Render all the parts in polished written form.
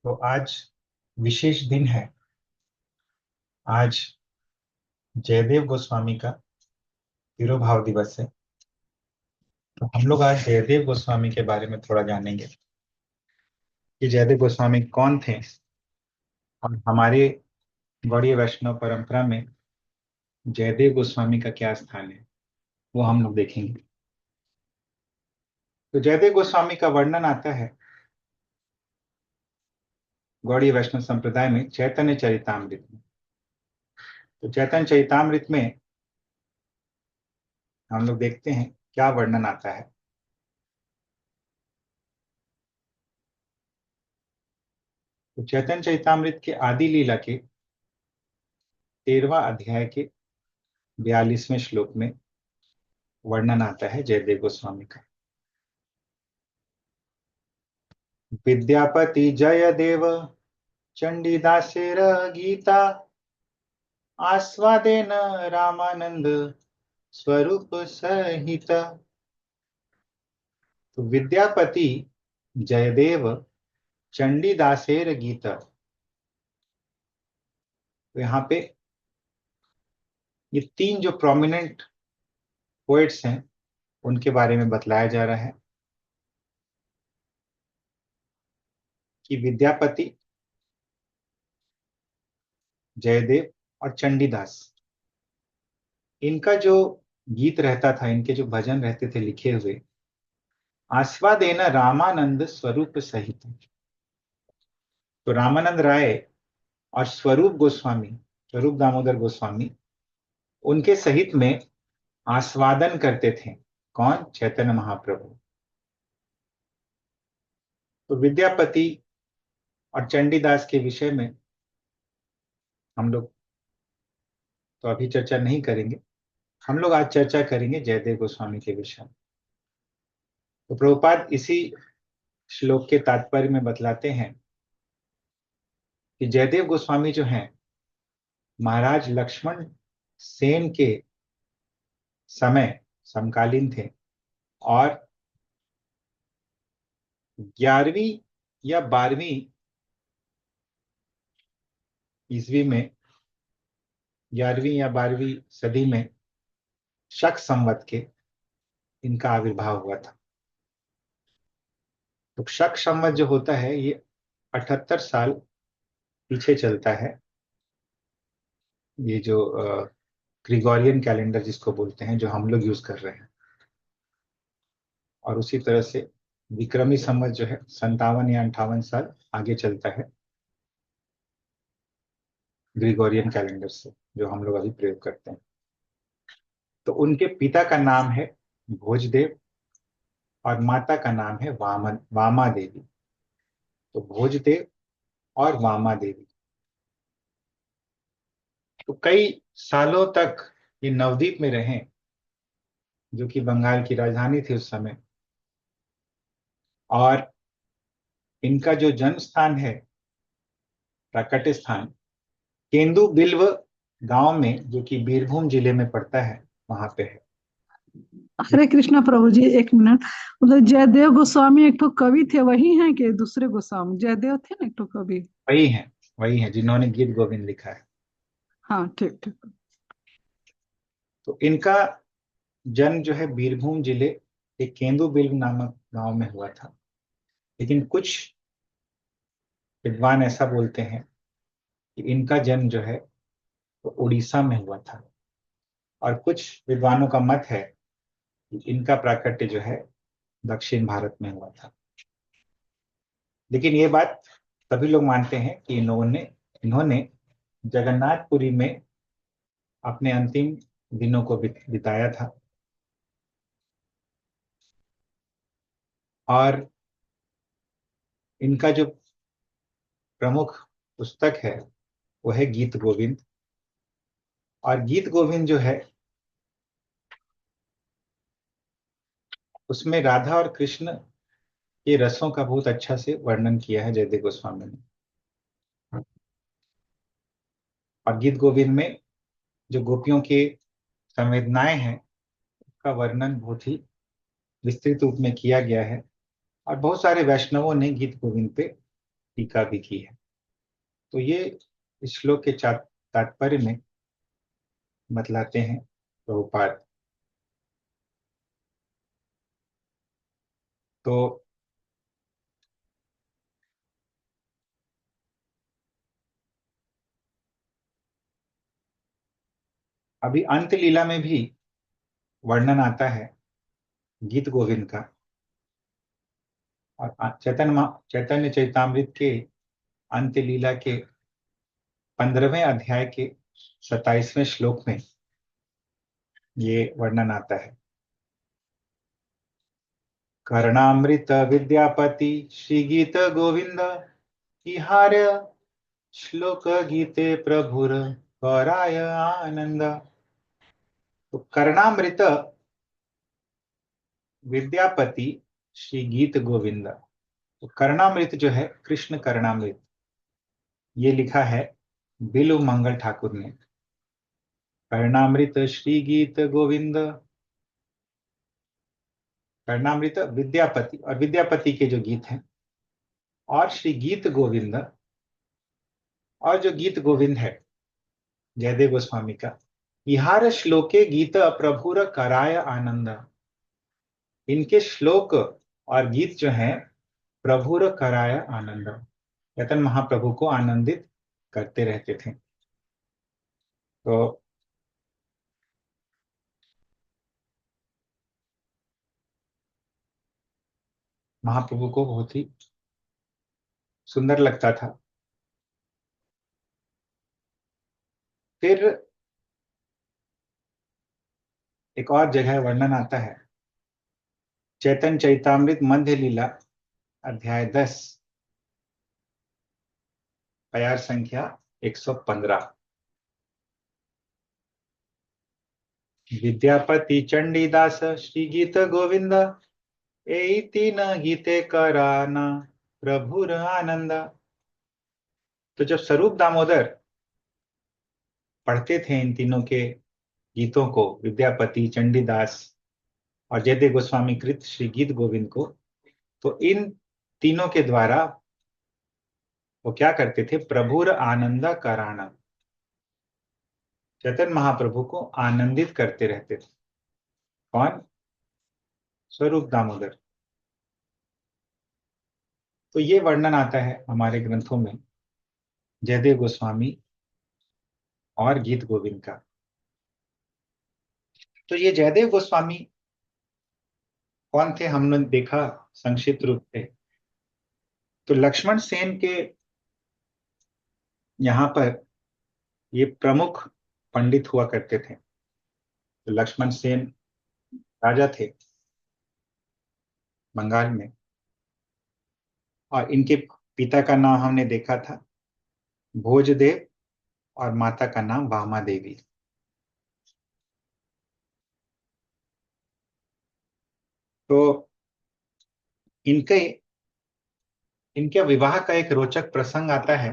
तो आज विशेष दिन है। आज जयदेव गोस्वामी का तिरुभाव दिवस है। तो हम लोग आज जयदेव गोस्वामी के बारे में थोड़ा जानेंगे कि जयदेव गोस्वामी कौन थे और हमारे गौड़ीय वैष्णव परंपरा में जयदेव गोस्वामी का क्या स्थान है, वो हम लोग देखेंगे। तो जयदेव गोस्वामी का वर्णन आता है गौड़ीय वैष्णव संप्रदाय में चैतन्य चरितामृत में। तो चैतन्य चरितामृत में हम लोग देखते हैं क्या वर्णन आता है। तो चैतन्य चरितामृत के आदि लीला के 13वां अध्याय के 42वें श्लोक में वर्णन आता है जयदेव गोस्वामी का। विद्यापति जयदेव चंडीदासेर गीता आस्वादेन रामानंद स्वरूप सहित। तो विद्यापति जयदेव चंडीदासेर गीता, तो यहाँ पे ये तीन जो प्रोमिनेंट पोएट्स हैं उनके बारे में बतलाया जा रहा है कि विद्यापति, जयदेव और चंडीदास, इनका जो गीत रहता था, इनके जो भजन रहते थे लिखे हुए, आस्वादेन रामानंद स्वरूप सहित। तो रामानंद राय और स्वरूप गोस्वामी, स्वरूप दामोदर गोस्वामी, उनके सहित में आस्वादन करते थे। कौन? चैतन्य महाप्रभु। तो विद्यापति और चंडीदास के विषय में हम लोग तो अभी चर्चा नहीं करेंगे। हम लोग आज चर्चा करेंगे जयदेव गोस्वामी के विषय में। तो प्रभुपाद इसी श्लोक के तात्पर्य में बतलाते हैं कि जयदेव गोस्वामी जो हैं महाराज लक्ष्मण सेन के समय समकालीन थे और 11वीं या 12वीं ईस्वी में, 11वीं या 12वीं सदी में शक संवत के इनका आविर्भाव हुआ था। तो शक संवत जो होता है ये 78 साल पीछे चलता है। ये जो ग्रिगोरियन कैलेंडर जिसको बोलते हैं, जो हम लोग यूज कर रहे हैं। और उसी तरह से विक्रमी संवत जो है 57 या 58 साल आगे चलता है ग्रिगोरियन कैलेंडर से, जो हम लोग अभी प्रयोग करते हैं। तो उनके पिता का नाम है भोजदेव और माता का नाम है वामा देवी। तो भोजदेव और वामा देवी, तो कई सालों तक ये नवद्वीप में रहे, जो कि बंगाल की राजधानी थी उस समय। और इनका जो जन्म स्थान है, प्राकट्य स्थान, केंदु बिल्व गांव में, जो कि बीरभूम जिले में पड़ता है, वहां पे है। हरे कृष्णा प्रभु जी, एक मिनट। मतलब जयदेव गोस्वामी एक तो कवि थे, वही हैं कि दूसरे गोस्वामी? जयदेव थे ना एक तो कवि। वही है, वही है जिन्होंने गीत गोविंद लिखा है। हाँ, ठीक ठीक। तो इनका जन्म जो है बीरभूम जिले के केंदु बिल्व नामक गांव में हुआ था। लेकिन कुछ विद्वान ऐसा बोलते हैं कि इनका जन्म जो है वो उड़ीसा में हुआ था। और कुछ विद्वानों का मत है कि इनका प्राकट्य जो है दक्षिण भारत में हुआ था। लेकिन ये बात सभी लोग मानते हैं कि इन्होंने इन्होंने जगन्नाथपुरी में अपने अंतिम दिनों को बिताया था। और इनका जो प्रमुख पुस्तक है वो है गीत गोविंद। और गीत गोविंद जो है उसमें राधा और कृष्ण के रसों का बहुत अच्छा से वर्णन किया है जयदेव गोस्वामी ने। और गीत गोविंद में जो गोपियों के संवेदनाएं हैं उसका वर्णन बहुत ही विस्तृत रूप में किया गया है। और बहुत सारे वैष्णवों ने गीत गोविंद पे टीका भी की है। तो ये इस श्लोक के तात्पर्य में बतलाते हैं प्रभुपाद। तो अभी अंत लीला में भी वर्णन आता है गीत गोविंद का। और चैतन्य चैतामृत के अंत लीला के 15वें अध्याय के 27वें श्लोक में ये वर्णन आता है। कर्णामृत विद्यापति श्री गीत गोविंद इहार्य श्लोक गीते प्रभुर कराय आनंद। तो कर्णामृत विद्यापति श्री गीत गोविंद। तो कर्णामृत जो है, कृष्ण कर्णामृत, ये लिखा है बिलु मंगल ठाकुर ने। कर्णामृत श्री गीत गोविंद, कर्णामृत विद्यापति, और विद्यापति के जो गीत हैं, और श्री गीत गोविंद, और जो गीत गोविंद है जयदेव गोस्वामी का, इहार श्लोके गीत प्रभुर कराय आनंद। इनके श्लोक और गीत जो हैं प्रभुर कराय आनंद, चैतन्य महाप्रभु को आनंदित करते रहते थे। तो महाप्रभु को बहुत ही सुंदर लगता था। फिर एक और जगह वर्णन आता है, चैतन्य चैतामृत मध्य लीला अध्याय 10 प्यार संख्या 115। विद्यापति चंडीदास श्री गीत गोविंद ए तीन गीते कराना प्रभुर आनंद। तो जब स्वरूप दामोदर पढ़ते थे इन तीनों के गीतों को, विद्यापति, चंडीदास और जयदेव गोस्वामी कृत श्री गीत गोविंद को, तो इन तीनों के द्वारा वो क्या करते थे, प्रभुर आनंद कराना, चैतन्य महाप्रभु को आनंदित करते रहते थे। कौन? स्वरूप दामोदर। तो ये वर्णन आता है हमारे ग्रंथों में जयदेव गोस्वामी और गीत गोविंद का। तो ये जयदेव गोस्वामी कौन थे, हमने देखा संक्षिप्त रूप से। तो लक्ष्मण सेन के यहाँ पर ये प्रमुख पंडित हुआ करते थे। तो लक्ष्मण सेन राजा थे बंगाल में, और इनके पिता का नाम हमने देखा था भोजदेव, और माता का नाम वामा देवी। तो इनके इनके विवाह का एक रोचक प्रसंग आता है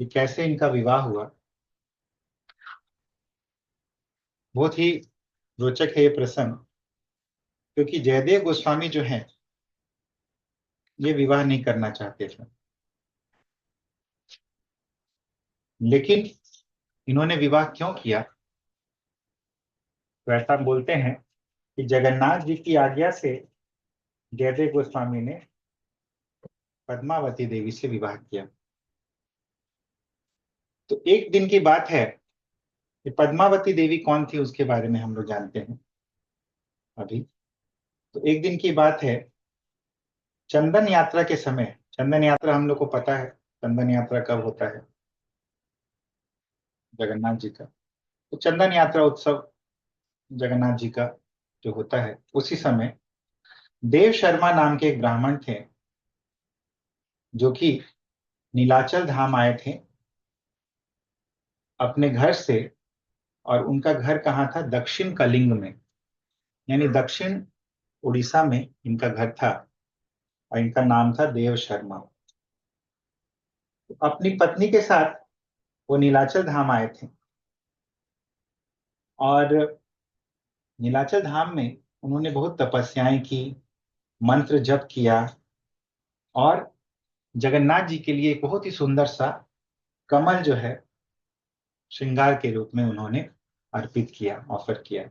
कि कैसे इनका विवाह हुआ। बहुत ही रोचक है ये प्रसंग, क्योंकि जयदेव गोस्वामी जो है ये विवाह नहीं करना चाहते थे, लेकिन इन्होंने विवाह क्यों किया? तो ऐसा बोलते हैं कि जगन्नाथ जी की आज्ञा से जयदेव गोस्वामी ने पद्मावती देवी से विवाह किया। तो एक दिन की बात है कि पद्मावती देवी कौन थी उसके बारे में हम लोग जानते हैं अभी। तो एक दिन की बात है, चंदन यात्रा के समय, चंदन यात्रा हम लोग को पता है चंदन यात्रा कब होता है, जगन्नाथ जी का। तो चंदन यात्रा उत्सव जगन्नाथ जी का जो होता है, उसी समय देव शर्मा नाम के एक ब्राह्मण थे जो कि नीलाचल धाम आए थे अपने घर से। और उनका घर कहाँ था? दक्षिण कलिंग में, यानी दक्षिण उड़ीसा में इनका घर था, और इनका नाम था देव शर्मा। तो अपनी पत्नी के साथ वो नीलाचल धाम आए थे, और नीलाचल धाम में उन्होंने बहुत तपस्याएं की, मंत्र जप किया, और जगन्नाथ जी के लिए एक बहुत ही सुंदर सा कमल जो है श्रृंगार के रूप में उन्होंने अर्पित किया, ऑफर किया।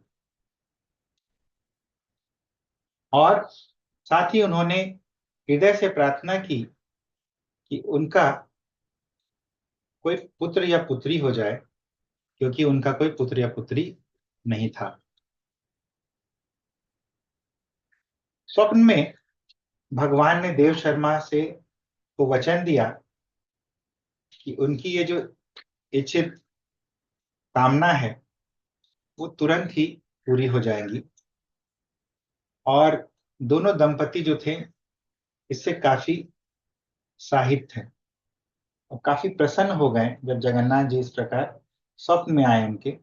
और साथ ही उन्होंने हृदय से प्रार्थना की कि उनका कोई पुत्र या पुत्री हो जाए, क्योंकि उनका कोई पुत्र या पुत्री नहीं था। स्वप्न में भगवान ने देव शर्मा से को वचन दिया कि उनकी ये जो इच्छित कामना है वो तुरंत ही पूरी हो जाएंगी। और दोनों दंपति जो थे इससे काफी साहित्य थे और काफी प्रसन्न हो गए जब जगन्नाथ जी इस प्रकार स्वप्न में आए उनके।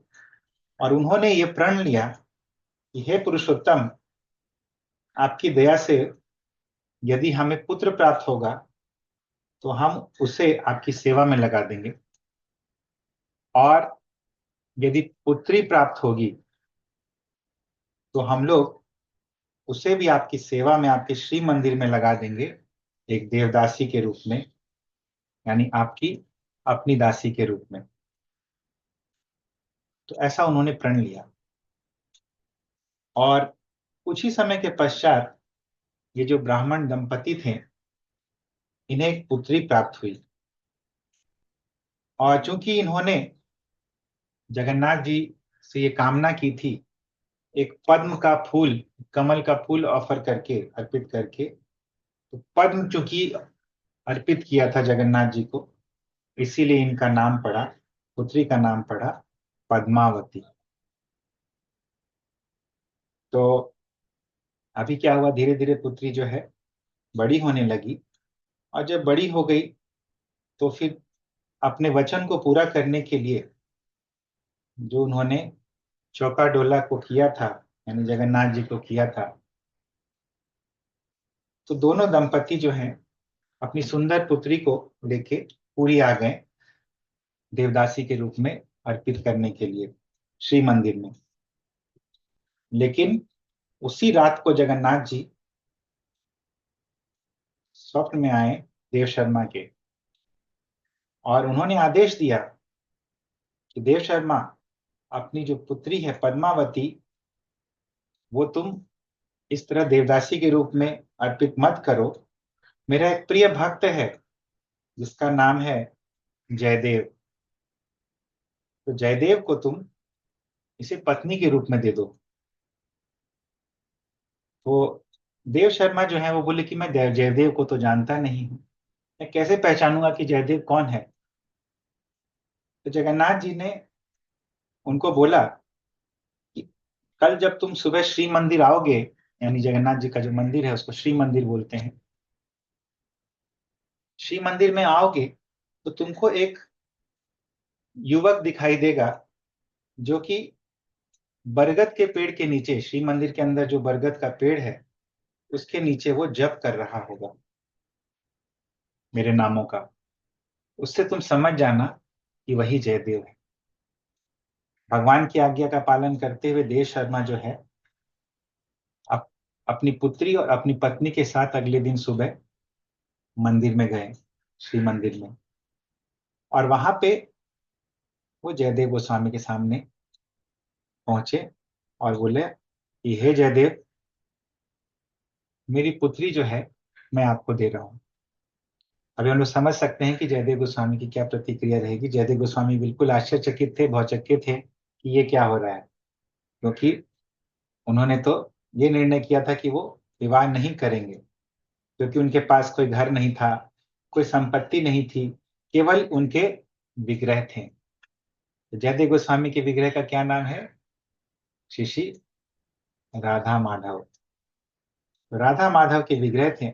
और उन्होंने ये प्रण लिया कि हे पुरुषोत्तम, आपकी दया से यदि हमें पुत्र प्राप्त होगा तो हम उसे आपकी सेवा में लगा देंगे, और यदि पुत्री प्राप्त होगी तो हम लोग उसे भी आपकी सेवा में, आपके श्री मंदिर में लगा देंगे, एक देवदासी के रूप में, यानी आपकी अपनी दासी के रूप में। तो ऐसा उन्होंने प्रण लिया। और कुछ ही समय के पश्चात ये जो ब्राह्मण दंपति थे इन्हें एक पुत्री प्राप्त हुई। और चूंकि इन्होंने जगन्नाथ जी से ये कामना की थी, एक पद्म का फूल, कमल का फूल ऑफर करके, अर्पित करके, तो पद्म चूंकि अर्पित किया था जगन्नाथ जी को, इसीलिए इनका नाम पड़ा, पुत्री का नाम पड़ा पद्मावती। तो अभी क्या हुआ, धीरे धीरे पुत्री जो है बड़ी होने लगी। और जब बड़ी हो गई तो फिर अपने वचन को पूरा करने के लिए जो उन्होंने चौका डोला को किया था, यानी जगन्नाथ जी को किया था, तो दोनों दंपति जो हैं अपनी सुंदर पुत्री को लेके पूरी आ गए देवदासी के रूप में अर्पित करने के लिए श्री मंदिर में। लेकिन उसी रात को जगन्नाथ जी स्वप्न में आए देव शर्मा के, और उन्होंने आदेश दिया कि देव शर्मा, अपनी जो पुत्री है पद्मावती, वो तुम इस तरह देवदासी के रूप में अर्पित मत करो। मेरा एक प्रिय भक्त है जिसका नाम है जयदेव, तो जयदेव को तुम इसे पत्नी के रूप में दे दो। तो देव शर्मा जो है वो बोले कि मैं जयदेव को तो जानता नहीं हूं, मैं कैसे पहचानूंगा कि जयदेव कौन है। तो जगन्नाथ जी ने उनको बोला कि कल जब तुम सुबह श्री मंदिर आओगे, यानी जगन्नाथ जी का जो मंदिर है उसको श्री मंदिर बोलते हैं, श्री मंदिर में आओगे तो तुमको एक युवक दिखाई देगा जो कि बरगद के पेड़ के नीचे, श्री मंदिर के अंदर जो बरगद का पेड़ है उसके नीचे वो जप कर रहा होगा मेरे नामों का। उससे तुम समझ जाना कि वही जयदेव है। भगवान की आज्ञा का पालन करते हुए देव शर्मा जो है अप, अपनी पुत्री और अपनी पत्नी के साथ अगले दिन सुबह मंदिर में गए, श्री मंदिर में। और वहां पे वो जयदेव गोस्वामी के सामने पहुंचे और बोले कि हे जयदेव, मेरी पुत्री जो है मैं आपको दे रहा हूँ। अभी हम लोग समझ सकते हैं कि जयदेव गोस्वामी की क्या प्रतिक्रिया रहेगी। जयदेव गोस्वामी बिल्कुल आश्चर्यचकित थे, भौचक्के थे कि ये क्या हो रहा है, क्योंकि उन्होंने तो ये निर्णय किया था कि वो विवाह नहीं करेंगे, क्योंकि उनके पास कोई घर नहीं था, कोई संपत्ति नहीं थी, केवल उनके विग्रह थे। तो जयदेव गोस्वामी के विग्रह का क्या नाम है? श्री श्री राधा माधव। तो राधा माधव के विग्रह थे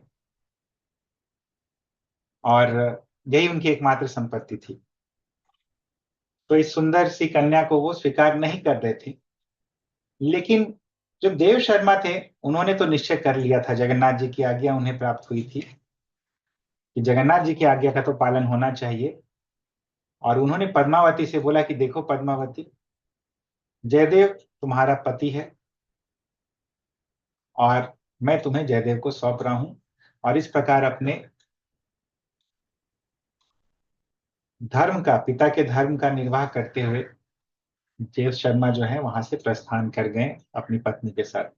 और यही उनकी एकमात्र संपत्ति थी। तो इस सुंदर सी कन्या को वो स्वीकार नहीं कर रहे थे। लेकिन जो देव शर्मा थे उन्होंने तो निश्चय कर लिया था, जगन्नाथ जी की आज्ञा उन्हें प्राप्त हुई थी कि जगन्नाथ जी की आज्ञा का तो पालन होना चाहिए। और उन्होंने पद्मावती से बोला कि देखो पद्मावती, जयदेव तुम्हारा पति है और मैं तुम्हें जयदेव को सौंप रहा हूं, और इस प्रकार अपने धर्म का, पिता के धर्म का निर्वाह करते हुए देव शर्मा जो है वहां से प्रस्थान कर गए अपनी पत्नी के साथ।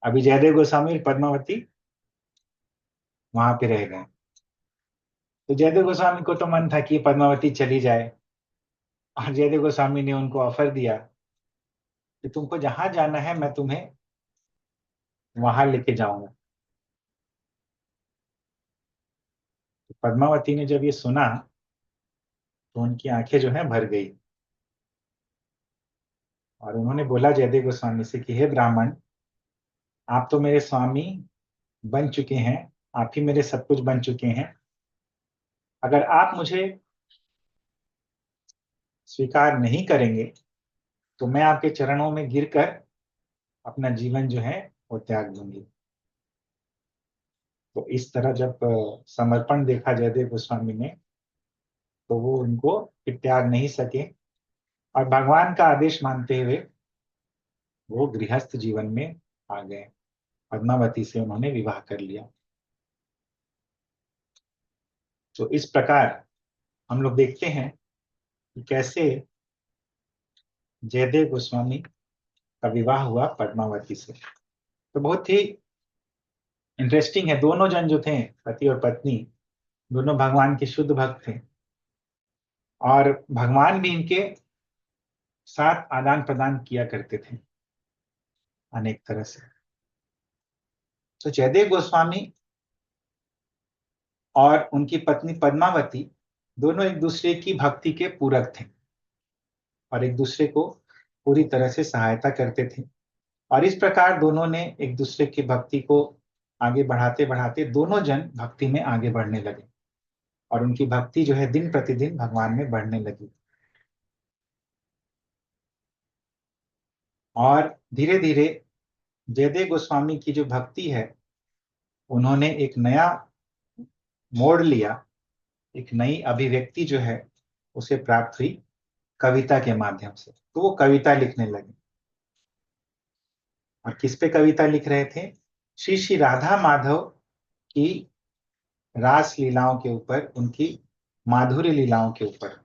अभी जयदेव गोस्वामी और पद्मावती वहां पे रह गए। तो जयदेव गोस्वामी को तो मन था कि पद्मावती चली जाए, और जयदेव गोस्वामी ने उनको ऑफर दिया कि तुमको जहां जाना है मैं तुम्हें वहां लेके जाऊंगा। तो पद्मावती ने जब ये सुना तो उनकी आंखें जो है भर गई, और उन्होंने बोला जयदेव गोस्वामी से कि हे ब्राह्मण, आप तो मेरे स्वामी बन चुके हैं, आप ही मेरे सब कुछ बन चुके हैं। अगर आप मुझे स्वीकार नहीं करेंगे तो मैं आपके चरणों में गिरकर अपना जीवन जो है वो त्याग दूंगी। तो इस तरह जब समर्पण देखा जयदेव गोस्वामी ने, तो वो उनको फिर त्याग नहीं सके, और भगवान का आदेश मानते हुए वो गृहस्थ जीवन में आ गए। पद्मावती से उन्होंने विवाह कर लिया। तो इस प्रकार हम लोग देखते हैं कि कैसे जयदेव गोस्वामी का विवाह हुआ पद्मावती से। तो बहुत ही इंटरेस्टिंग है, दोनों जन जो थे, पति और पत्नी, दोनों भगवान के शुद्ध भक्त थे, और भगवान भी इनके साथ आदान प्रदान किया करते थे अनेक तरह से। तो जयदेव गोस्वामी और उनकी पत्नी पद्मावती दोनों एक दूसरे की भक्ति के पूरक थे, और एक दूसरे को पूरी तरह से सहायता करते थे। और इस प्रकार दोनों ने एक दूसरे की भक्ति को आगे बढ़ाते बढ़ाते दोनों जन भक्ति में आगे बढ़ने लगे, और उनकी भक्ति जो है दिन प्रतिदिन भगवान में बढ़ने लगी। और धीरे धीरे जयदेव गोस्वामी की जो भक्ति है, उन्होंने एक नया मोड़ लिया, एक नई अभिव्यक्ति जो है उसे प्राप्त हुई कविता के माध्यम से। तो वो कविता लिखने लगे। और किस पे कविता लिख रहे थे? श्री श्री राधा माधव की रास लीलाओं के ऊपर, उनकी माधुर्य लीलाओं के ऊपर।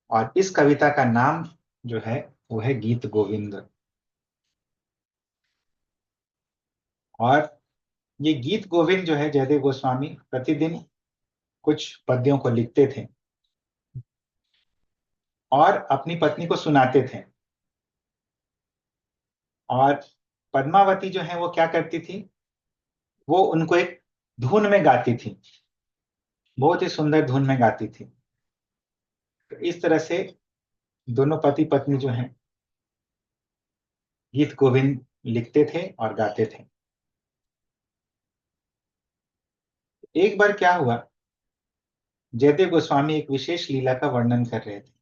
और इस कविता का नाम जो है वो है गीत गोविंद। और ये गीत गोविंद जो है जयदेव गोस्वामी प्रतिदिन कुछ पद्यों को लिखते थे और अपनी पत्नी को सुनाते थे। और पद्मावती जो है वो क्या करती थी, वो उनको एक धुन में गाती थी, बहुत ही सुंदर धुन में गाती थी। तो इस तरह से दोनों पति पत्नी जो हैं गीत गोविंद लिखते थे और गाते थे। एक बार क्या हुआ, जयदेव गोस्वामी एक विशेष लीला का वर्णन कर रहे थे।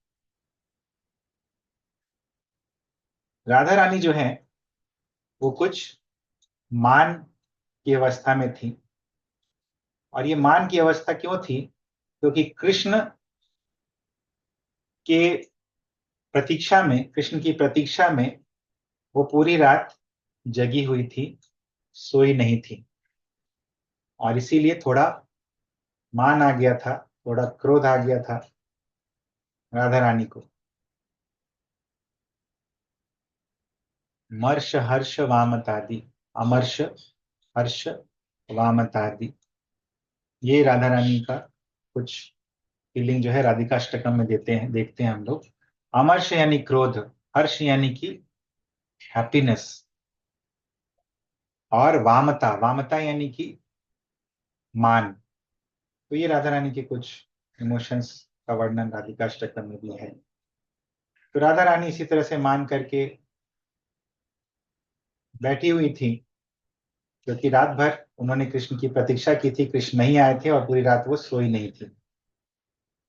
राधा रानी जो है वो कुछ मान की अवस्था में थी। और ये मान की अवस्था क्यों थी? क्योंकि के कृष्ण की प्रतीक्षा में वो पूरी रात जगी हुई थी, सोई नहीं थी। और इसीलिए थोड़ा मान आ गया था, थोड़ा क्रोध आ गया था राधा रानी को। मर्ष हर्ष वामतादि, अमर्ष हर्ष वामतादि, ये राधा रानी का कुछ फीलिंग जो है राधिकाष्टकम में देते हैं, देखते हैं हम लोग। अमर्ष यानी क्रोध, हर्ष यानी कि हैप्पीनेस, और वामता, वामता यानी कि मान। तो ये राधा रानी के कुछ इमोशंस का वर्णन राधिकाष्टकम में भी है। तो राधा रानी इसी तरह से मान करके बैठी हुई थी, क्योंकि रात भर उन्होंने कृष्ण की प्रतीक्षा की थी, कृष्ण नहीं आए थे, और पूरी रात वो सोई नहीं थी।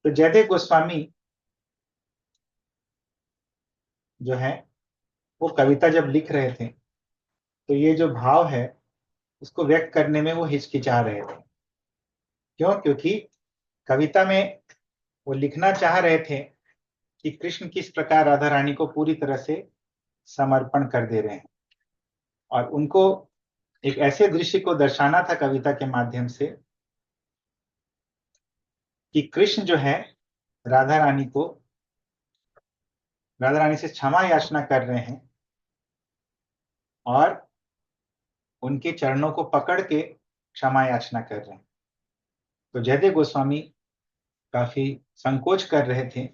तो जयदेव गोस्वामी जो है वो कविता जब लिख रहे थे, तो ये जो भाव है उसको व्यक्त करने में वो हिचकिचा रहे थे। क्यों? क्योंकि कविता में वो लिखना चाह रहे थे कि कृष्ण किस प्रकार राधा रानी को पूरी तरह से समर्पण कर दे रहे हैं, और उनको एक ऐसे दृश्य को दर्शाना था कविता के माध्यम से कि कृष्ण जो है राधा रानी को, राधा रानी से क्षमा याचना कर रहे हैं और उनके चरणों को पकड़ के क्षमा याचना कर रहे हैं। तो जयदेव गोस्वामी काफी संकोच कर रहे थे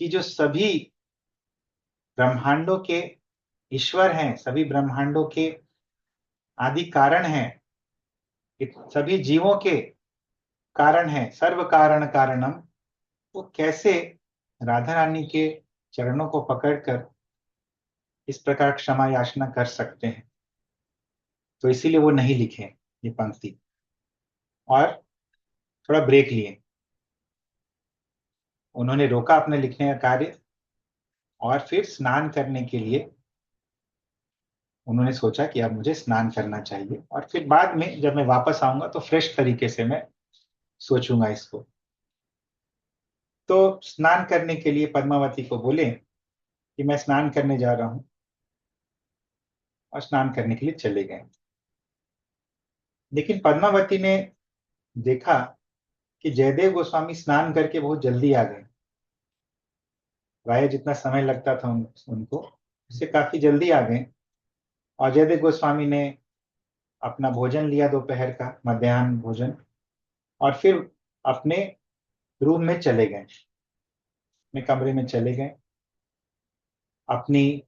कि जो सभी ब्रह्मांडों के ईश्वर हैं, सभी ब्रह्मांडों के आदि कारण हैं, सभी जीवों के कारण हैं, सर्व कारण कारणम, वो कैसे राधा रानी के चरणों को पकड़कर इस प्रकार क्षमा याचना कर सकते हैं। तो इसीलिए वो नहीं लिखे ये पंक्ति और थोड़ा ब्रेक लिए। उन्होंने रोका अपने लिखने का कार्य और फिर स्नान करने के लिए उन्होंने सोचा कि अब मुझे स्नान करना चाहिए, और फिर बाद में जब मैं वापस आऊंगा तो फ्रेश तरीके से मैं सोचूंगा इसको। तो स्नान करने के लिए पद्मावती को बोले कि मैं स्नान करने जा रहा हूं, और स्नान करने के लिए चले गए। लेकिन पद्मावती ने देखा कि जयदेव गोस्वामी स्नान करके बहुत जल्दी आ गए। प्राय जितना समय लगता था उनको, उससे काफी जल्दी आ गए। और जयदेव गोस्वामी ने अपना भोजन लिया, दोपहर का मध्याह्न भोजन, और फिर अपने रूम में चले गए, अपने कमरे में चले गए। अपनी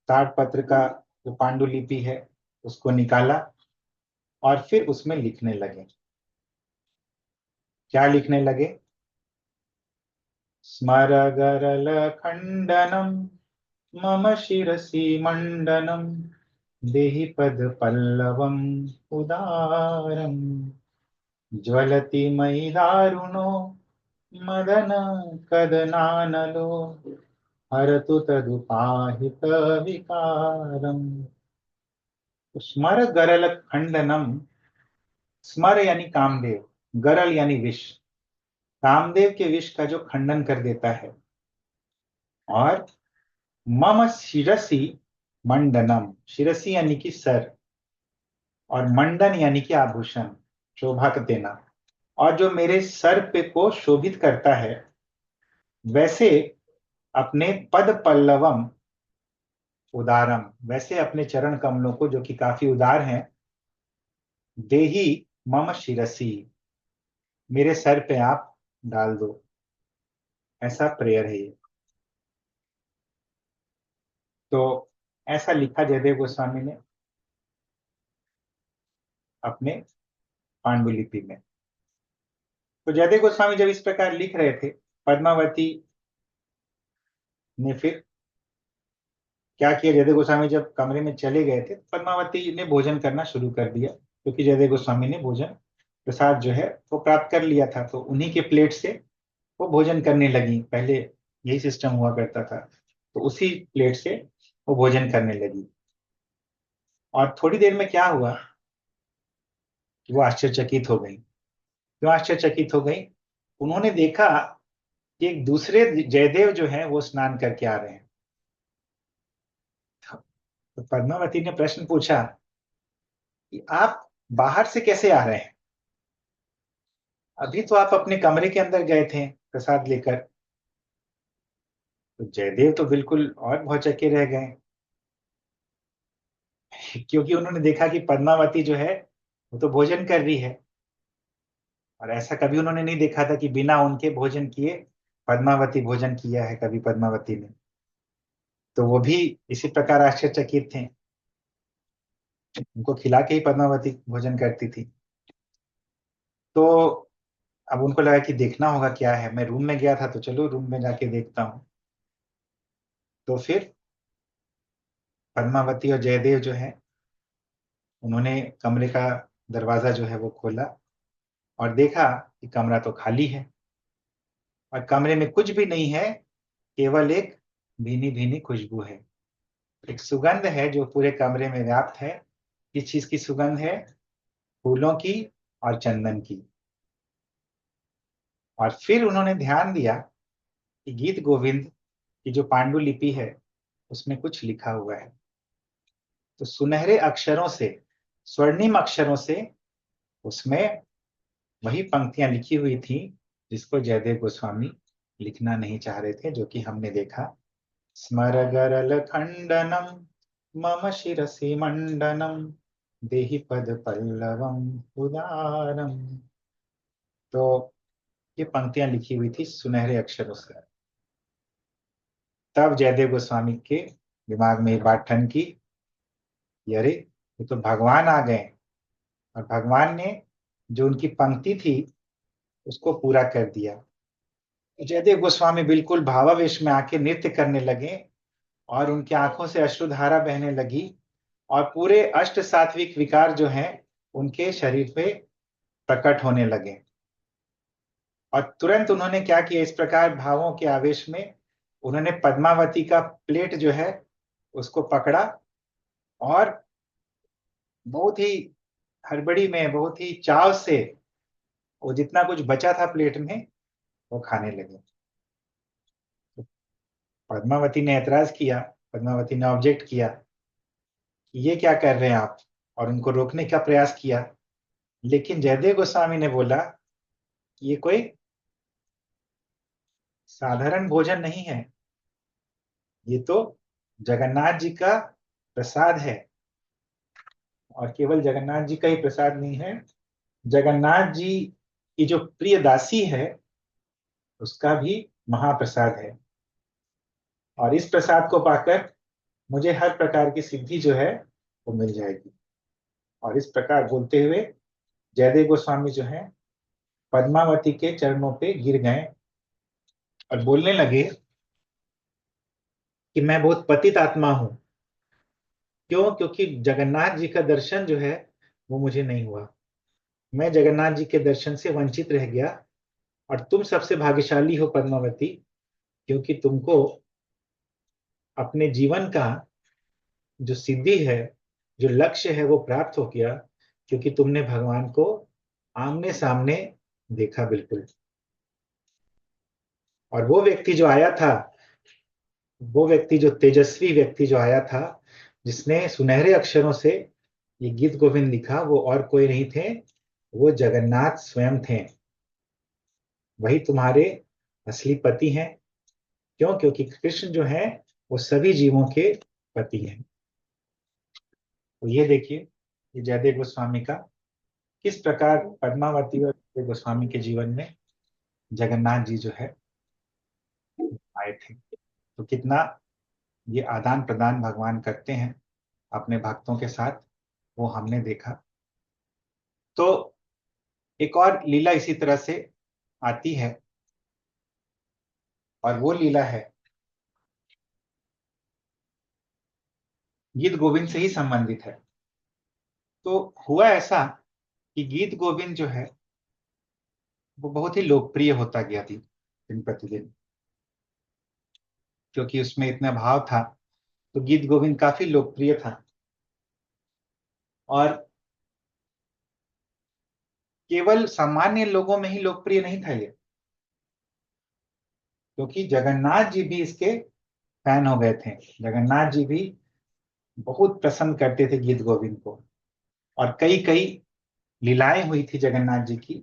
ताड़पत्र का जो पांडुलिपि है उसको निकाला और फिर उसमें लिखने लगे। क्या लिखने लगे? स्मर गरल खंडनम मम शिरसि मंडनम देहि पद पल्लवम उदारम ज्वलति मयि दारुणो मदन कदनानलो हरतु तदुपाहित विकारम। स्मर गरल खंडनम, स्मर यानी कामदेव, गरल यानी विष, कामदेव के विष का जो खंडन कर देता है। और मम शिरसी मंडनम, शिरसी यानी कि सर, और मंडन यानी कि आभूषण, शोभा का देना। और जो मेरे सर पे को शोभित करता है, वैसे अपने पद पल्लवम उदारम, वैसे अपने चरण कमलों को जो कि काफी उदार हैं, देही मम शिरसी, मेरे सर पे आप डाल दो। ऐसा प्रेयर है ये। तो ऐसा लिखा जयदेव गोस्वामी ने अपने पांडुलिपि में। तो जयदेव गोस्वामी जब इस प्रकार लिख रहे थे, पद्मावती ने फिर क्या किया? जयदेव गोस्वामी जब कमरे में चले गए थे, पद्मावती ने भोजन करना शुरू कर दिया, क्योंकि जयदेव गोस्वामी ने भोजन प्रसाद जो है वो प्राप्त कर लिया था। तो उन्हीं के प्लेट से वो भोजन करने लगी। पहले यही सिस्टम हुआ करता था, तो उसी प्लेट से वो भोजन करने लगी। और थोड़ी देर में क्या हुआ कि वो आश्चर्यचकित हो गई। क्यों आश्चर्यचकित हो गई? उन्होंने देखा कि एक दूसरे जयदेव जो है वो स्नान करके आ रहे हैं। तो पद्मावती ने प्रश्न पूछा कि आप बाहर से कैसे आ रहे हैं? अभी तो आप अपने कमरे के अंदर गए थे प्रसाद लेकर। तो जयदेव तो बिल्कुल और भौचक्के रह गए, क्योंकि उन्होंने देखा कि पद्मावती जो है वो तो भोजन कर रही है, और ऐसा कभी उन्होंने नहीं देखा था कि बिना उनके भोजन किए पद्मावती भोजन किया है कभी पद्मावती ने। तो वो भी इसी प्रकार आश्चर्यचकित थे। उनको खिला के ही पद्मावती भोजन करती थी। तो अब उनको लगा कि देखना होगा क्या है। मैं रूम में गया था, तो चलो रूम में जाके देखता हूँ। तो फिर पद्मावती और जयदेव जो है, उन्होंने कमरे का दरवाजा जो है वो खोला और देखा कि कमरा तो खाली है, और कमरे में कुछ भी नहीं है, केवल एक भीनी भीनी खुशबू है। एक सुगंध है जो पूरे कमरे में व्याप्त है। किस चीज की सुगंध है? फूलों की और चंदन की। और फिर उन्होंने ध्यान दिया कि गीत गोविंद की जो पांडुलिपि है उसमें कुछ लिखा हुआ है। तो सुनहरे अक्षरों से, स्वर्णिम अक्षरों से उसमें वही पंक्तियां लिखी हुई थी जिसको जयदेव गोस्वामी लिखना नहीं चाह रहे थे, जो कि हमने देखा। स्मर गरल खंडनम मम शिरसि मंडनम देहि पद पल्लवम उदारम। तो ये पंक्तियां लिखी हुई थी सुनहरे अक्षरों से। तब जयदेव गोस्वामी के दिमाग में ये बात ठन की, अरे ये तो भगवान आ गए, और भगवान ने जो उनकी पंक्ति थी उसको पूरा कर दिया। जयदेव गोस्वामी बिल्कुल भावावेश में आके नृत्य करने लगे, और उनकी आंखों से अश्रुधारा बहने लगी, और पूरे अष्ट सात्विक विकार जो हैं उनके शरीर पे प्रकट होने लगे। और तुरंत उन्होंने क्या किया, इस प्रकार भावों के आवेश में उन्होंने पद्मावती का प्लेट जो है उसको पकड़ा, और बहुत ही हड़बड़ी में, बहुत ही चाव से वो जितना कुछ बचा था प्लेट में वो खाने लगे। पद्मावती ने ऐतराज किया, पद्मावती ने ऑब्जेक्ट किया कि ये क्या कर रहे हैं आप, और उनको रोकने का प्रयास किया। लेकिन जयदेव गोस्वामी ने बोला ये कोई साधारण भोजन नहीं है, ये तो जगन्नाथ जी का प्रसाद है। और केवल जगन्नाथ जी का ही प्रसाद नहीं है, जगन्नाथ जी की जो प्रिय दासी है उसका भी महाप्रसाद है। और इस प्रसाद को पाकर मुझे हर प्रकार की सिद्धि जो है वो मिल जाएगी। और इस प्रकार बोलते हुए जयदेव गोस्वामी जो है पद्मावती के चरणों पे गिर गए, और बोलने लगे कि मैं बहुत पतित आत्मा हूं। क्यों? क्योंकि जगन्नाथ जी का दर्शन जो है वो मुझे नहीं हुआ, मैं जगन्नाथ जी के दर्शन से वंचित रह गया। और तुम सबसे भाग्यशाली हो पद्मावती, क्योंकि तुमको अपने जीवन का जो सिद्धि है, जो लक्ष्य है वो प्राप्त हो गया, क्योंकि तुमने भगवान को आमने सामने देखा बिल्कुल। और वो व्यक्ति जो आया था, वो व्यक्ति जो तेजस्वी व्यक्ति जो आया था, जिसने सुनहरे अक्षरों से ये गीत गोविंद लिखा, वो और कोई नहीं थे, वो जगन्नाथ स्वयं थे। वही तुम्हारे असली पति हैं। क्यों? क्योंकि कृष्ण जो है वो सभी जीवों के पति हैं। तो ये देखिए, ये जयदेव गोस्वामी का किस प्रकार पद्मावती और जयदेव गोस्वामी के जीवन में जगन्नाथ जी जो है आए थे। तो कितना ये आदान प्रदान भगवान करते हैं अपने भक्तों के साथ, वो हमने देखा। तो एक और लीला इसी तरह से आती है, और वो लीला है गीत गोविंद से ही संबंधित है। तो हुआ ऐसा कि गीत गोविंद जो है वो बहुत ही लोकप्रिय होता गया दिन प्रतिदिन, क्योंकि उसमें इतना भाव था। तो गीत गोविंद काफी लोकप्रिय था, और केवल सामान्य लोगों में ही लोकप्रिय नहीं था ये, क्योंकि जगन्नाथ जी भी इसके फैन हो गए थे। जगन्नाथ जी भी बहुत पसंद करते थे गीत गोविंद को, और कई कई लीलाएं हुई थी जगन्नाथ जी की,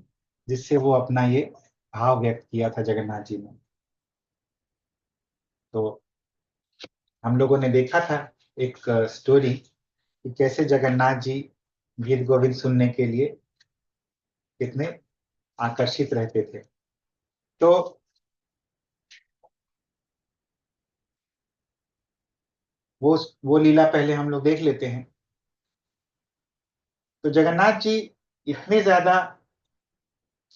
जिससे वो अपना ये भाव व्यक्त किया था जगन्नाथ जी ने। तो हम लोगों ने देखा था एक स्टोरी कि कैसे जगन्नाथ जी गीत गोविंद सुनने के लिए कितने आकर्षित रहते थे। तो वो लीला पहले हम लोग देख लेते हैं। तो जगन्नाथ जी इतने ज्यादा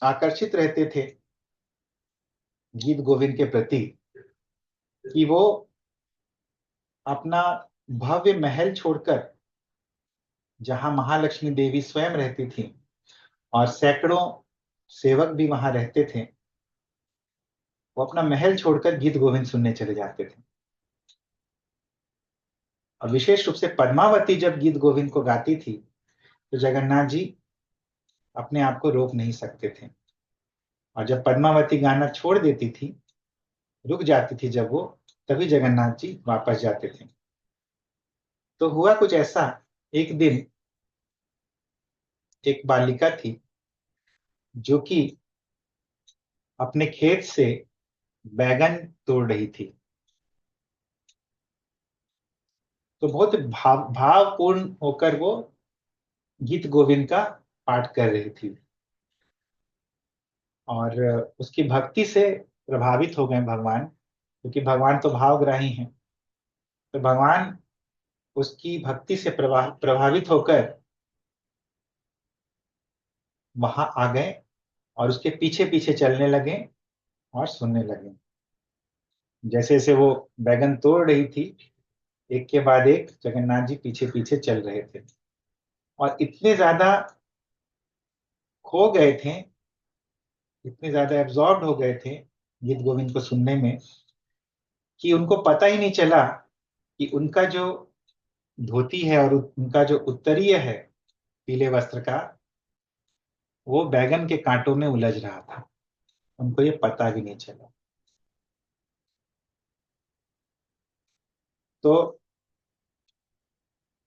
आकर्षित रहते थे गीत गोविंद के प्रति कि वो अपना भव्य महल छोड़कर, जहां महालक्ष्मी देवी स्वयं रहती थी और सैकड़ों सेवक भी वहां रहते थे, वो अपना महल छोड़कर गीत गोविंद सुनने चले जाते थे। और विशेष रूप से पद्मावती जब गीत गोविंद को गाती थी तो जगन्नाथ जी अपने आप को रोक नहीं सकते थे। और जब पद्मावती गाना छोड़ देती थी, रुक जाती थी जब वो, तभी जगन्नाथ जी वापस जाते थे। तो हुआ कुछ ऐसा, एक दिन एक बालिका थी जो कि अपने खेत से बैगन तोड़ रही थी। तो बहुत भावपूर्ण होकर वो गीत गोविंद का पाठ कर रही थी, और उसकी भक्ति से प्रभावित हो गए भगवान, क्योंकि भगवान तो भावग्राही हैं। तो भगवान उसकी भक्ति से प्रभावित होकर वहां आ गए और उसके पीछे पीछे चलने लगे और सुनने लगे। जैसे जैसे वो बैगन तोड़ रही थी, एक के बाद एक जगन्नाथ जी पीछे पीछे चल रहे थे, और इतने ज्यादा खो गए थे, इतने ज्यादा एब्जॉर्ब हो गए थे गीत गोविंद को सुनने में, कि उनको पता ही नहीं चला कि उनका जो धोती है और उनका जो उत्तरीय है पीले वस्त्र का, वो बैगन के कांटों में उलझ रहा था। उनको ये पता भी नहीं चला। तो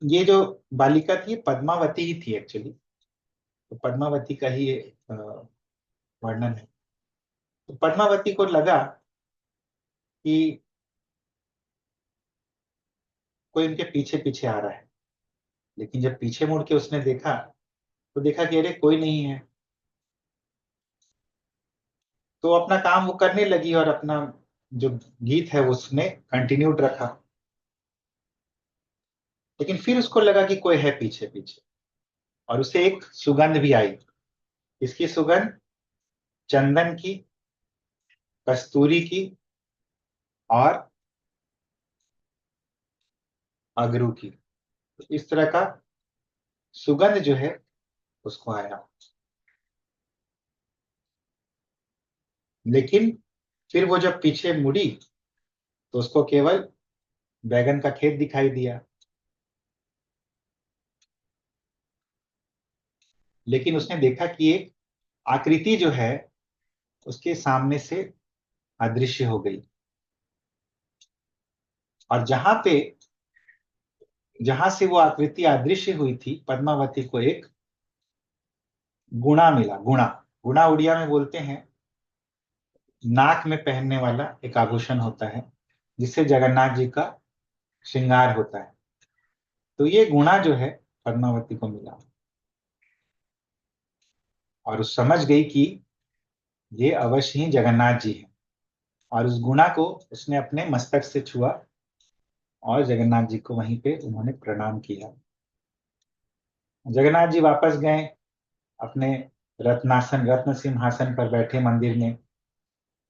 ये जो बालिका थी, पद्मावती ही थी एक्चुअली। तो पद्मावती का ही ये वर्णन है। तो पद्मावती को लगा कि कोई उनके पीछे पीछे आ रहा है, लेकिन जब पीछे मुड़ के उसने देखा, तो देखा कि अरे कोई नहीं है। तो अपना काम वो करने लगी और अपना जो गीत है वो उसने कंटिन्यूड रखा। लेकिन फिर उसको लगा कि कोई है पीछे पीछे, और उसे एक सुगंध भी आई। इसकी सुगंध चंदन की, कस्तूरी की और अगरू की। तो इस तरह का सुगंध जो है उसको आया। लेकिन फिर वो जब पीछे मुड़ी, तो उसको केवल बैगन का खेत दिखाई दिया। लेकिन उसने देखा कि एक आकृति जो है उसके सामने से अदृश्य हो गई, और जहां से वो आकृति अदृश्य हुई थी, पद्मावती को एक गुणा मिला। गुणा, गुणा उड़िया में बोलते हैं, नाक में पहनने वाला एक आभूषण होता है जिससे जगन्नाथ जी का श्रृंगार होता है। तो ये गुणा जो है पद्मावती को मिला, और उस समझ गई कि ये अवश्य ही जगन्नाथ जी हैं। और उस गुणा को उसने अपने मस्तक से छुआ, और जगन्नाथ जी को वहीं पे उन्होंने प्रणाम किया। जगन्नाथ जी वापस गए अपने रत्नासन, रत्न सिंहासन पर बैठे मंदिर में।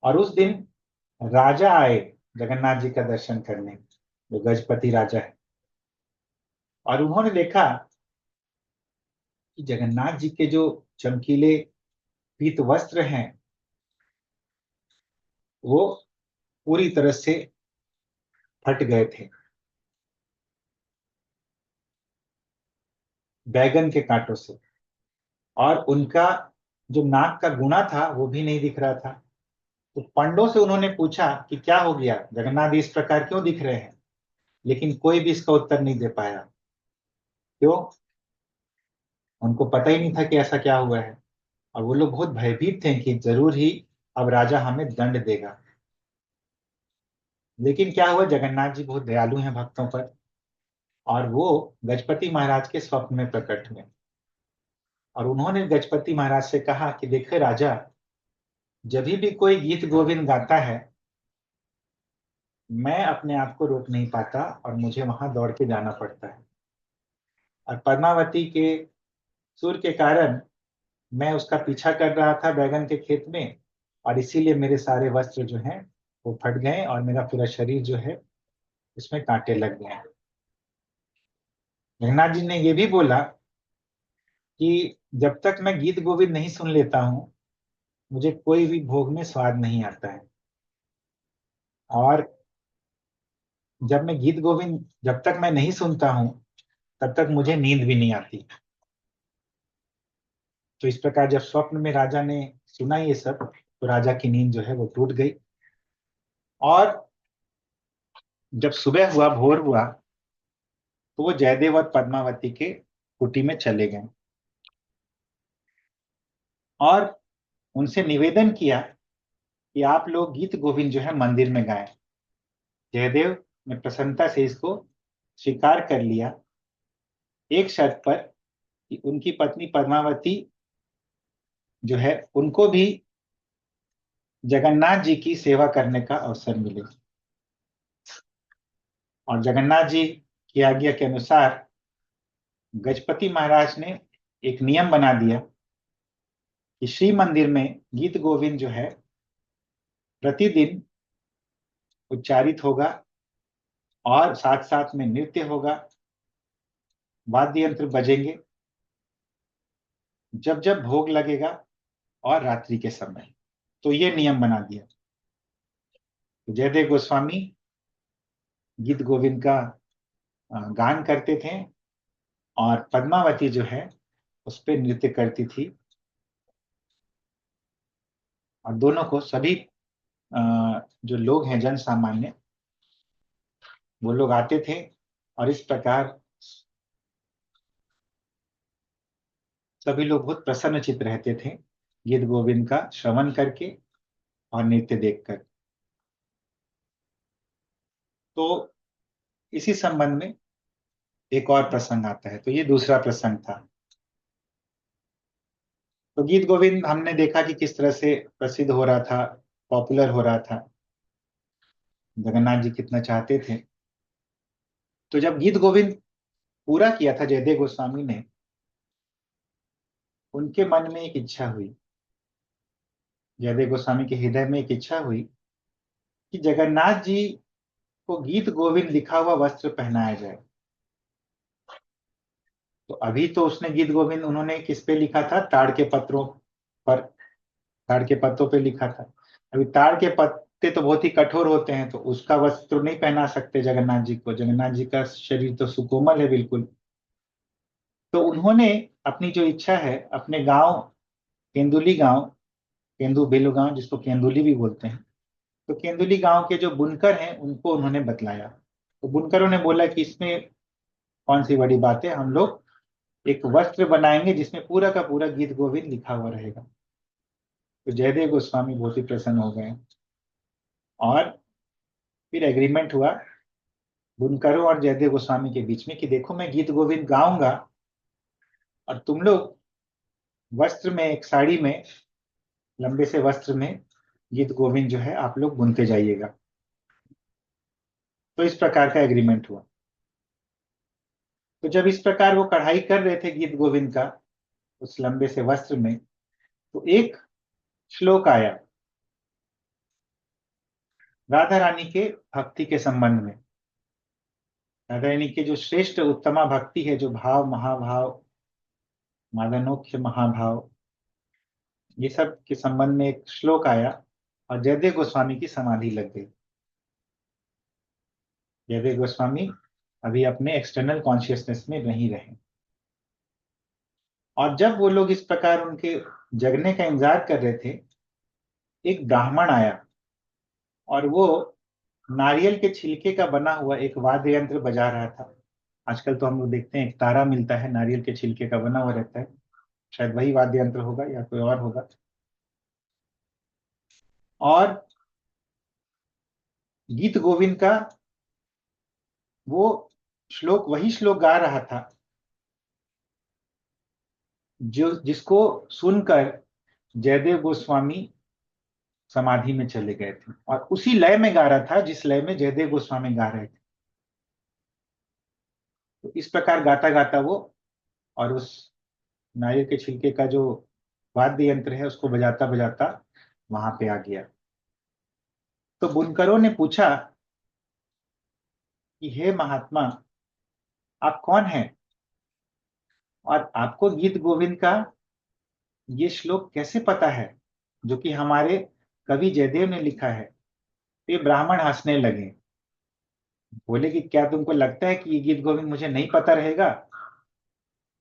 और उस दिन राजा आए जगन्नाथ जी का दर्शन करने, जो गजपति राजा है। और उन्होंने देखा कि जगन्नाथ जी के जो चमकीले पीत वस्त्र हैं, वो पूरी तरह से फट गए थे बैगन के कांटों से। और उनका जो नाक का गुणा था वो भी नहीं दिख रहा था। तो पंडों से उन्होंने पूछा कि क्या हो गया, जगन्नाथ जी इस प्रकार क्यों दिख रहे हैं। लेकिन कोई भी इसका उत्तर नहीं दे पाया। क्यों? उनको पता ही नहीं था कि ऐसा क्या हुआ है। और वो लोग बहुत भयभीत थे कि जरूर ही अब राजा हमें दंड देगा। लेकिन क्या हुआ, जगन्नाथ जी बहुत दयालु हैं भक्तों पर, और वो गजपति महाराज के स्वप्न में प्रकट हुए। और उन्होंने गजपति महाराज से कहा कि देखिए राजा, जब भी कोई गीत गोविंद गाता है, मैं अपने आप को रोक नहीं पाता और मुझे वहां दौड़ के जाना पड़ता है। और पद्मावती के सुर के कारण मैं उसका पीछा कर रहा था बैगन के खेत में, और इसीलिए मेरे सारे वस्त्र जो हैं वो फट गए, और मेरा पूरा शरीर जो है उसमें कांटे लग गए। जगन्नाथ जी ने ये भी बोला कि जब तक मैं गीत गोविंद नहीं सुन लेता हूँ, मुझे कोई भी भोग में स्वाद नहीं आता है। और जब तक मैं नहीं सुनता हूँ, तब तक मुझे नींद भी नहीं आती। तो इस प्रकार जब स्वप्न में राजा ने सुना ये सब, तो राजा की नींद जो है वो टूट गई। और जब सुबह हुआ, भोर हुआ, तो वो जयदेव और पद्मावती के कुटी में चले गए। और उनसे निवेदन किया कि आप लोग गीत गोविंद जो है मंदिर में गाएं। जयदेव ने प्रसन्नता से इसको स्वीकार कर लिया, एक शर्त पर कि उनकी पत्नी पद्मावती जो है उनको भी जगन्नाथ जी की सेवा करने का अवसर मिले। और जगन्नाथ जी की आज्ञा के अनुसार गजपति महाराज ने एक नियम बना दिया कि श्री मंदिर में गीत गोविंद जो है प्रतिदिन उच्चारित होगा, और साथ साथ में नृत्य होगा, वाद्य यंत्र बजेंगे जब जब भोग लगेगा और रात्रि के समय। तो ये नियम बना दिया। तो जयदेव गोस्वामी गीत गोविंद का गान करते थे, और पद्मावती जो है उस पर नृत्य करती थी, और दोनों को सभी जो लोग हैं जन सामान्य वो लोग आते थे, और इस प्रकार सभी लोग बहुत प्रसन्नचित रहते थे गीत गोविंद का श्रवण करके और नृत्य देखकर। तो इसी संबंध में एक और प्रसंग आता है, तो ये दूसरा प्रसंग था। तो गीत गोविंद हमने देखा कि किस तरह से प्रसिद्ध हो रहा था, पॉपुलर हो रहा था, जगन्नाथ जी कितना चाहते थे। तो जब गीत गोविंद पूरा किया था जयदेव गोस्वामी ने, उनके मन में एक इच्छा हुई, जयदेव गोस्वामी के हृदय में एक इच्छा हुई कि जगन्नाथ जी को गीत गोविंद लिखा हुआ वस्त्र पहनाया जाए। तो अभी तो उसने गीत गोविंद उन्होंने किस पे लिखा था, ताड़ के पत्रों पर, ताड़ के पत्तों पे लिखा था। अभी ताड़ के पत्ते तो बहुत ही कठोर होते हैं, तो उसका वस्त्र नहीं पहना सकते जगन्नाथ जी को, जगन्नाथ जी का शरीर तो सुकोमल है बिल्कुल। तो उन्होंने अपनी जो इच्छा है अपने गांव केंदुली गांव, केंदू बेलू गांव जिसको केंदुली भी बोलते हैं, तो केंदुली गांव के जो बुनकर हैं उनको उन्होंने बतलाया। तो बुनकरों ने बोला कि इसमें कौन सी बड़ी बात है, हम लोग एक वस्त्र बनाएंगे जिसमें पूरा का पूरा गीत गोविंद लिखा हुआ रहेगा। तो जयदेव गोस्वामी बहुत ही प्रसन्न हो गए, और फिर एग्रीमेंट हुआ बुनकरों और जयदेव गोस्वामी के बीच में कि देखो मैं गीत गोविंद गाऊंगा, और तुम लोग वस्त्र में, एक साड़ी में, लंबे से वस्त्र में गीत गोविंद जो है आप लोग बुनते जाइएगा। तो इस प्रकार का एग्रीमेंट हुआ। तो जब इस प्रकार वो कढ़ाई कर रहे थे गीत गोविंद का उस लंबे से वस्त्र में, तो एक श्लोक आया राधा रानी के भक्ति के संबंध में। राधा रानी के जो श्रेष्ठ उत्तमा भक्ति है, जो भाव महाभाव मादनोख्य महाभाव, ये सब के संबंध में एक श्लोक आया, और जयदेव गोस्वामी की समाधि लग गई। जयदेव गोस्वामी अभी अपने एक्सटर्नल कॉन्शियसनेस में नहीं रहे। और जब वो लोग इस प्रकार उनके जगने का इंतजार कर रहे थे, एक ब्राह्मण आया, और वो नारियल के छिलके का बना हुआ एक वाद्य यंत्र बजा रहा था। आजकल तो हम लोग देखते हैं एक तारा मिलता है, नारियल के छिलके का बना हुआ रहता है, शायद वही वाद्य यंत्र होगा या कोई और होगा। और गीत गोविंद का वो श्लोक, वही श्लोक गा रहा था जो जिसको सुनकर जयदेव गोस्वामी समाधि में चले गए थे, और उसी लय में गा रहा था जिस लय में जयदेव गोस्वामी गा रहे थे। तो इस प्रकार गाता गाता वो, और उस नारियल के छिलके का जो वाद्य यंत्र है उसको बजाता बजाता वहां पे आ गया। तो बुनकरों ने पूछा कि हे महात्मा, आप कौन हैं, और आपको गीत गोविंद का ये श्लोक कैसे पता है जो कि हमारे कवि जयदेव ने लिखा है। तो ये ब्राह्मण हंसने लगे, बोले कि क्या तुमको लगता है कि ये गीत गोविंद मुझे नहीं पता रहेगा?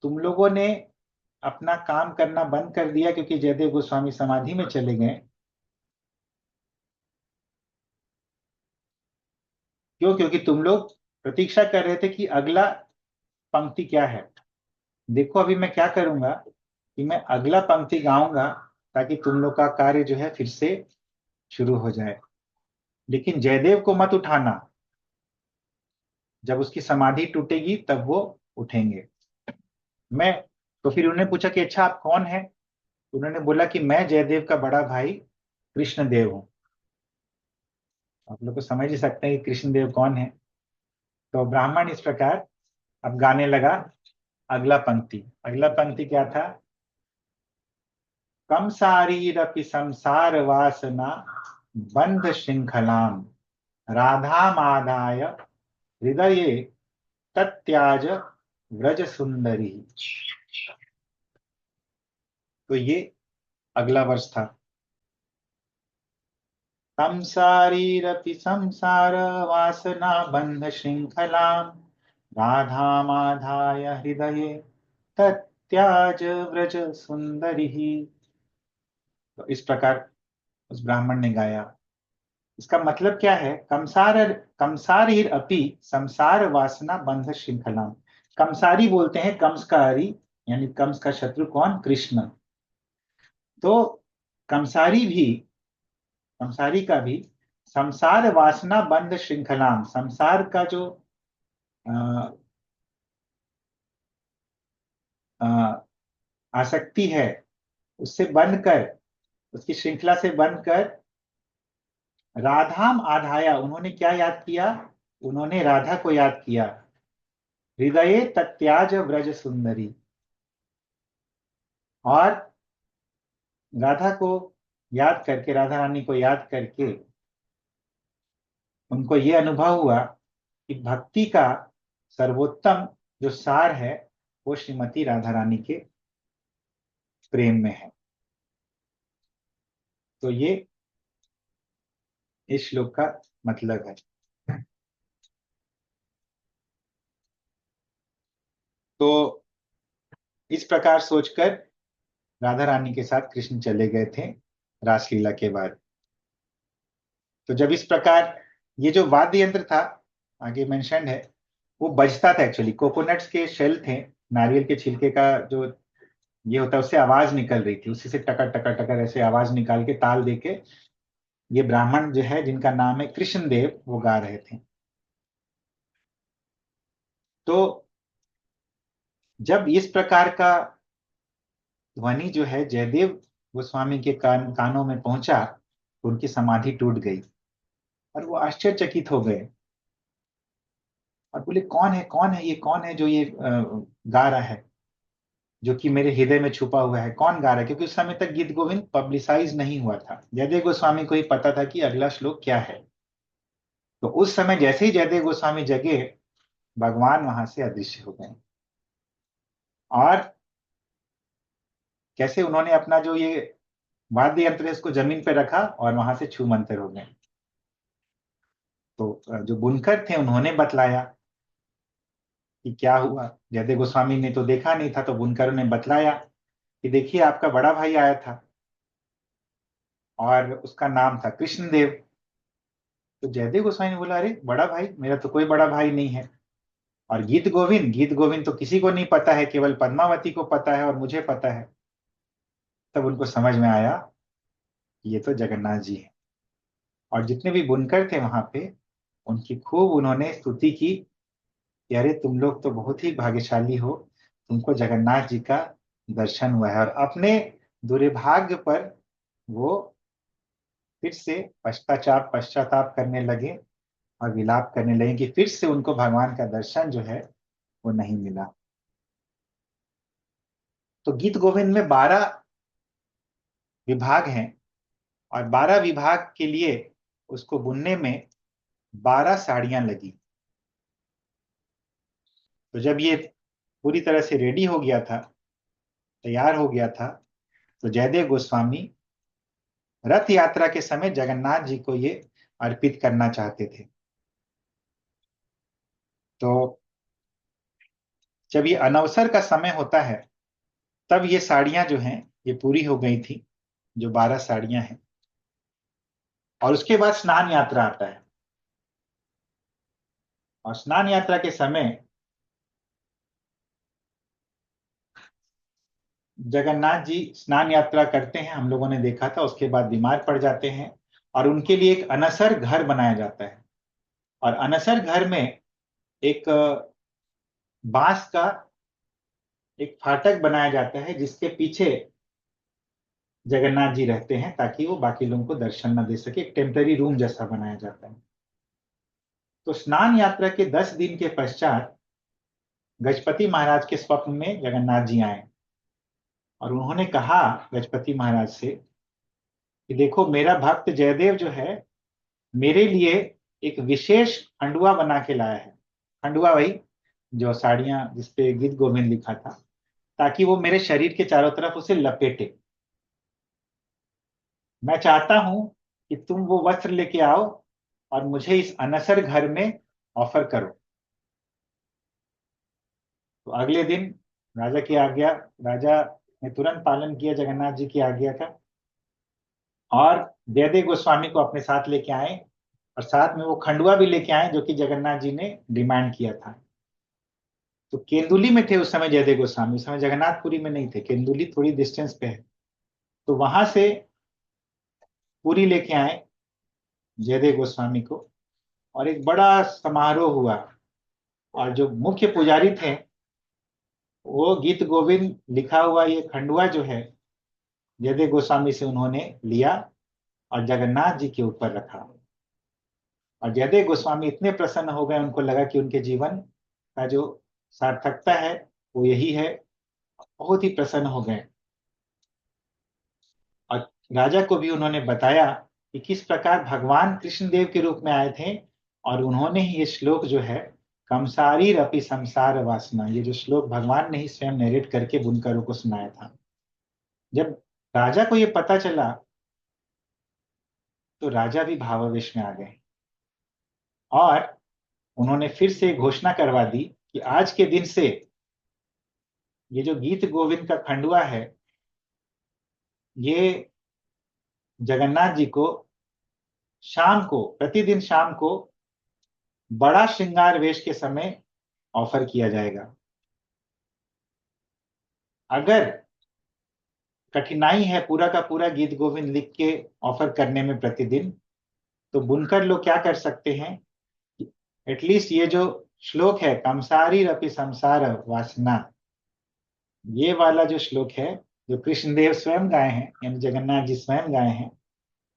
तुम लोगों ने अपना काम करना बंद कर दिया क्योंकि जयदेव गोस्वामी समाधि में चले गए। क्यों? क्योंकि तुम लोग प्रतीक्षा कर रहे थे कि अगला पंक्ति क्या है। देखो अभी मैं क्या करूंगा कि मैं अगला पंक्ति गाऊंगा, ताकि तुम लोग का कार्य जो है फिर से शुरू हो जाए। लेकिन जयदेव को मत उठाना, जब उसकी समाधि टूटेगी तब वो उठेंगे। मैं तो फिर उन्होंने पूछा कि अच्छा आप कौन है? उन्होंने बोला कि मैं जयदेव का बड़ा भाई कृष्णदेव हूँ। आप लोग को समझ ही सकते हैं कि कृष्णदेव कौन है। तो ब्राह्मण इस प्रकार अब गाने लगा। अगला पंक्ति क्या था? कम शारीरपि संसार वासना बंध श्रृंखलाम राधा माधाय हृदये तत्याज व्रज सुंदरी। तो ये अगला वर्ष था। कम शारीरपि संसार वासना बंध श्रृंखलाम राधा माधाय हृदये तत्याज व्रज सुंदरी। तो इस प्रकार उस ब्राह्मण ने गाया। इसका मतलब क्या है? कंसारीर अपि संसार वासना बंध श्रृंखला। कंसारी बोलते हैं कंस का हरि, यानी कंस का शत्रु कौन? कृष्ण। तो कंसारी भी, कंसारी का भी संसार वासना बंध श्रृंखला, संसार का जो अ, अ, आसक्ति है उससे बनकर, उसकी श्रृंखला से बनकर राधाम आधाया, उन्होंने क्या याद किया? उन्होंने राधा को याद किया। हृदय तत्याज व्रज सुंदरी, और राधा को याद करके, राधा रानी को याद करके उनको ये अनुभव हुआ कि भक्ति का सर्वोत्तम जो सार है वो श्रीमती राधा रानी के प्रेम में है। तो ये इस श्लोक का मतलब है। तो इस प्रकार सोचकर राधा रानी के साथ कृष्ण चले गए थे रासलीला के बाद। तो जब इस प्रकार ये जो वाद्य यंत्र था आगे मेंशन है, वो बजता था। एक्चुअली कोकोनट्स के शेल थे, नारियल के छिलके का जो ये होता है, उससे आवाज निकल रही थी, उसी से टकर टकर टकर ऐसे आवाज निकाल के ताल दे के ये ब्राह्मण जो है जिनका नाम है कृष्णदेव वो गा रहे थे। तो जब इस प्रकार का ध्वनि जो है जयदेव गोस्वामी के कानों में पहुंचा तो उनकी समाधि टूट गई और वो आश्चर्यचकित हो गए और बोले कौन है ये, कौन है जो ये गा रहा है, जो कि मेरे हृदय में छुपा हुआ है, कौन गा रहा है? क्योंकि उस समय तक गीत गोविंद पब्लिसाइज नहीं हुआ था, जयदेव गोस्वामी को ही पता था कि अगला श्लोक क्या है। तो उस समय जैसे ही जयदेव गोस्वामी जगे, भगवान वहां से अदृश्य हो गए। और कैसे उन्होंने अपना जो ये वाद्य यंत्र है उसको जमीन पे रखा और वहां से छू मंतर हो गए। तो जो बुनकर थे उन्होंने बतलाया कि क्या हुआ। जयदेव गोस्वामी ने तो देखा नहीं था, तो बुनकरों ने बतलाया कि देखिए आपका बड़ा भाई आया था और उसका नाम था कृष्णदेव। तो जयदेव गोस्वामी ने बोला, अरे बड़ा भाई, मेरा तो कोई बड़ा भाई नहीं है। और गीत गोविंद तो किसी को नहीं पता है, केवल पद्मावती को पता है और मुझे पता है। तब उनको समझ में आया कि ये तो जगन्नाथ जी है। और जितने भी बुनकर थे वहां पे, उनकी खूब उन्होंने स्तुति की कि अरे तुम लोग तो बहुत ही भाग्यशाली हो, तुमको जगन्नाथ जी का दर्शन हुआ है। और अपने दुर्भाग्य पर वो फिर से पश्चाताप करने लगे और विलाप करने लगे कि फिर से उनको भगवान का दर्शन जो है वो नहीं मिला। तो गीत गोविंद में 12 विभाग हैं और 12 विभाग के लिए उसको बुनने में 12 साड़ियां लगी। तो जब ये पूरी तरह से रेडी हो गया था, तैयार हो गया था, तो जयदेव गोस्वामी रथ यात्रा के समय जगन्नाथ जी को ये अर्पित करना चाहते थे। तो जब ये अनवसर का समय होता है तब ये साड़ियां जो हैं ये पूरी हो गई थी, जो 12 साड़ियां हैं। और उसके बाद स्नान यात्रा आता है। और स्नान यात्रा के समय जगन्नाथ जी स्नान यात्रा करते हैं, हम लोगों ने देखा था, उसके बाद बीमार पड़ जाते हैं और उनके लिए एक अनसर घर बनाया जाता है। और अनसर घर में एक बांस का एक फाटक बनाया जाता है, जिसके पीछे जगन्नाथ जी रहते हैं, ताकि वो बाकी लोगों को दर्शन न दे सके। एक टेम्पररी रूम जैसा बनाया जाता है। तो स्नान यात्रा के 10 दिन के पश्चात गजपति महाराज के स्वप्न में जगन्नाथ जी आए और उन्होंने कहा गजपति महाराज से कि देखो, मेरा भक्त जयदेव जो है मेरे लिए एक विशेष खंडुआ बना के लाया है। खंडुआ वही जो साड़ियां जिसपे गीत गोविंद लिखा था, ताकि वो मेरे शरीर के चारों तरफ उसे लपेटे। मैं चाहता हूं कि तुम वो वस्त्र लेके आओ और मुझे इस अनसर घर में ऑफर करो। तो अगले दिन राजा की आज्ञा राजा ने तुरंत पालन किया जगन्नाथ जी की आज्ञा का, और जयदेव गोस्वामी को अपने साथ लेके आए और साथ में वो खंडुआ भी लेके आए जो कि जगन्नाथ जी ने डिमांड किया था। तो केंदुली में थे उस समय जयदेव गोस्वामी, उस समय जगन्नाथपुरी में नहीं थे, केंदुली थोड़ी डिस्टेंस पे है। तो वहां से पूरी लेके आए जयदेव गोस्वामी को, और एक बड़ा समारोह हुआ। और जो मुख्य पुजारी थे, वो गीत गोविंद लिखा हुआ ये खंडुआ जो है जयदेव गोस्वामी से उन्होंने लिया और जगन्नाथ जी के ऊपर रखा। और जयदेव गोस्वामी इतने प्रसन्न हो गए, उनको लगा कि उनके जीवन का जो सार्थकता है वो यही है। बहुत ही प्रसन्न हो गए और राजा को भी उन्होंने बताया कि किस प्रकार भगवान कृष्णदेव के रूप में आए थे। और उन्होंने ही ये श्लोक जो है, कंसारी रपि संसार वासना, ये जो श्लोक भगवान ने ही स्वयं नरेट करके बुनकरों को सुनाया था। जब राजा को ये पता चला तो राजा भी भावावेश में आ गए और उन्होंने फिर से घोषणा करवा दी कि आज के दिन से ये जो गीत गोविंद का खंडुआ है, ये जगन्नाथ जी को शाम को, प्रतिदिन शाम को बड़ा श्रृंगार वेश के समय ऑफर किया जाएगा। अगर कठिनाई है पूरा का पूरा गीत गोविंद लिख के ऑफर करने में प्रतिदिन, तो बुनकर लोग क्या कर सकते हैं, एटलीस्ट ये जो श्लोक है कंसारी रपि संसार वासना, ये वाला जो श्लोक है जो कृष्णदेव स्वयं गाए हैं, यानी जगन्नाथ जी स्वयं गाए हैं,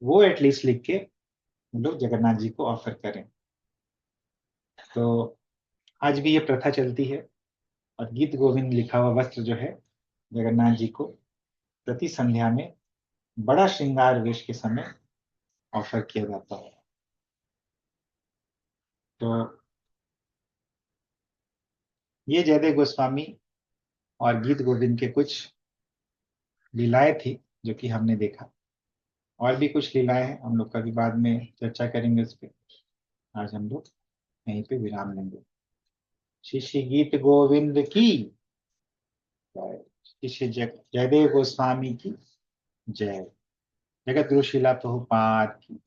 वो एटलीस्ट लिख के हम लोग जगन्नाथ जी को ऑफर करें। तो आज भी ये प्रथा चलती है और गीत गोविंद लिखा हुआ वस्त्र जो है जगन्नाथ जी को प्रति संध्या में बड़ा श्रृंगार वेश के समय ऑफर किया जाता है। तो ये जयदेव गोस्वामी और गीत गोविंद के कुछ लीलाएं थी जो कि हमने देखा। और भी कुछ लीलाएं हैं, हम लोग कभी बाद में चर्चा करेंगे उस पर। आज हम लोग यहीं पे विराम लेंगे। शिष्य गीत गोविंद की जय। शिष्य जयदेव गोस्वामी की जय। जगत गुरु शिला प्रभुपाद की